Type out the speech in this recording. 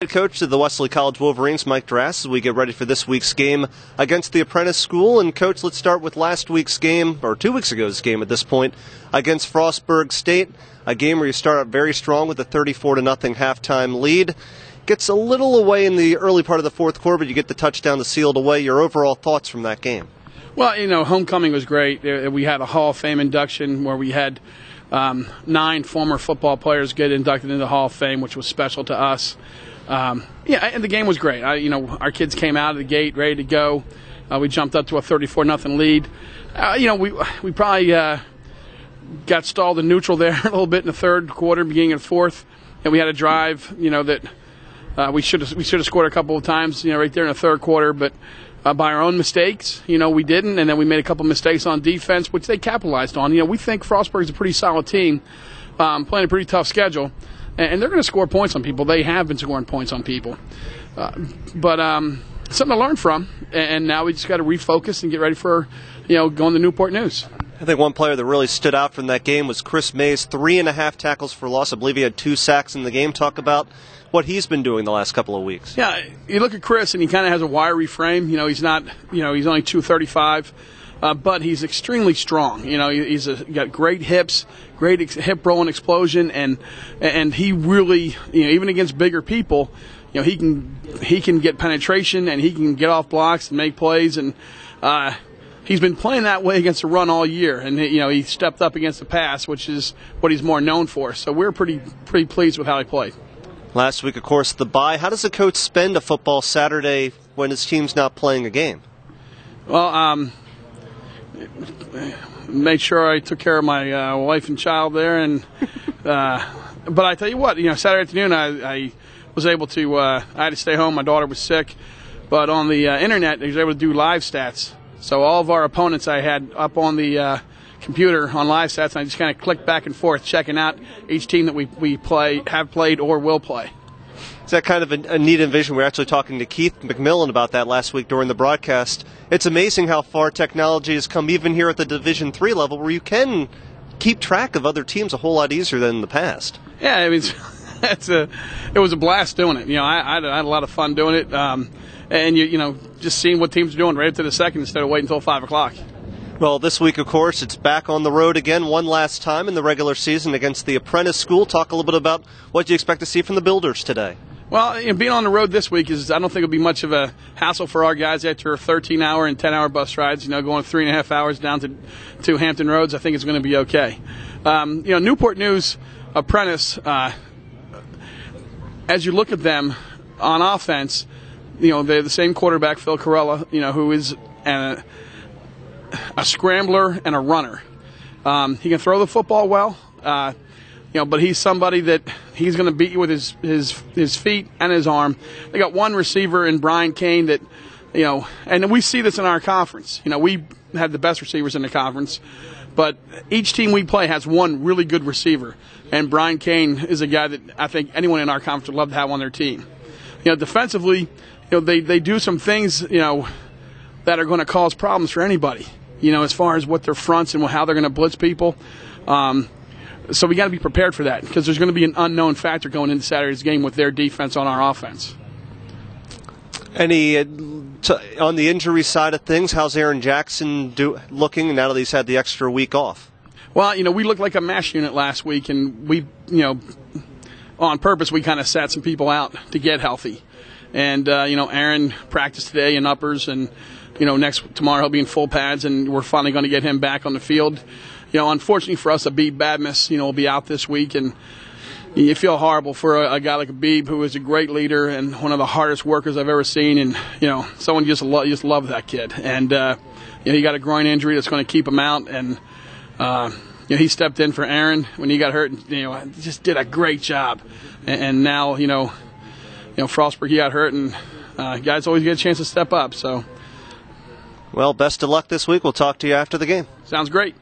Coach of the Wesley College Wolverines, Mike Drass, as we get ready for this week's game against the Apprentice School. And Coach, let's start with last week's game, or 2 weeks ago's game at this point, against Frostburg State. A game where you start out very strong with a 34-0 halftime lead. Gets a little away in the early part of the fourth quarter, but you get the touchdown to seal it away. Your overall thoughts from that game? Well, homecoming was great. We had a Hall of Fame induction where we had 9 former football players get inducted into the Hall of Fame, which was special to us. And the game was great. Our kids came out of the gate ready to go. We jumped up to a 34-0 lead. We probably got stalled in neutral there a little bit in the third quarter, beginning of the fourth, and we had a drive, that we should have scored a couple of times, right there in the third quarter, but by our own mistakes, we didn't, and then we made a couple mistakes on defense, which they capitalized on. We think Frostburg is a pretty solid team, playing a pretty tough schedule. And they're going to score points on people. They have been scoring points on people. But something to learn from. And now we just got to refocus and get ready for, going to Newport News. I think one player that really stood out from that game was Chris Mays, 3.5 tackles for loss. I believe he had 2 sacks in the game. Talk about what he's been doing the last couple of weeks. Yeah, you look at Chris, and he kind of has a wiry frame. He's not, he's only 235. But he's extremely strong. He's got great hips, great hip roll and explosion, and he really, even against bigger people, he can get penetration and he can get off blocks and make plays, and he's been playing that way against the run all year, and he stepped up against the pass, which is what he's more known for. So we're pretty pleased with how he played. Last week, of course, the bye. How does a coach spend a football Saturday when his team's not playing a game? Well, made sure I took care of my wife and child there, and but I tell you what, Saturday afternoon I was able to. I had to stay home. My daughter was sick, but on the internet I was able to do live stats. So all of our opponents I had up on the computer on live stats, and I just kind of clicked back and forth, checking out each team that we have played or will play. Is that kind of a neat envision? We were actually talking to Keith McMillan about that last week during the broadcast. It's amazing how far technology has come, even here at the Division III level, where you can keep track of other teams a whole lot easier than in the past. Yeah, I mean, it was a blast doing it. I had a lot of fun doing it, and just seeing what teams are doing right up to the second instead of waiting until 5 o'clock. Well, this week, of course, it's back on the road again one last time in the regular season against the Apprentice School. Talk a little bit about what you expect to see from the Builders today. Well, being on the road this week I don't think it'll be much of a hassle for our guys after 13-hour and 10-hour bus rides. Going 3.5 hours down to Hampton Roads, I think it's going to be okay. Newport News Apprentice, as you look at them on offense, they're the same quarterback, Phil Corella, who is a scrambler and a runner. He can throw the football well. But he's somebody that he's going to beat you with his feet and his arm. They got one receiver in Brian Kane that, and we see this in our conference. We have the best receivers in the conference, but each team we play has one really good receiver, and Brian Kane is a guy that I think anyone in our conference would love to have on their team. Defensively, they do some things, that are going to cause problems for anybody, as far as what their fronts and how they're going to blitz people. So we got to be prepared for that because there's going to be an unknown factor going into Saturday's game with their defense on our offense. On the injury side of things, how's Aaron Jackson looking now that he's had the extra week off? Well, we looked like a mash unit last week, and we, on purpose, we kind of sat some people out to get healthy. And, Aaron practiced today in uppers, and, tomorrow he'll be in full pads, and we're finally going to get him back on the field. Unfortunately for us, Abib Badmus, will be out this week, and you feel horrible for a guy like Abib, who is a great leader and one of the hardest workers I've ever seen, and someone just love that kid. And he got a groin injury that's going to keep him out, and he stepped in for Aaron when he got hurt, and just did a great job. And now Frostburg, he got hurt, and guys always get a chance to step up. So, well, best of luck this week. We'll talk to you after the game. Sounds great.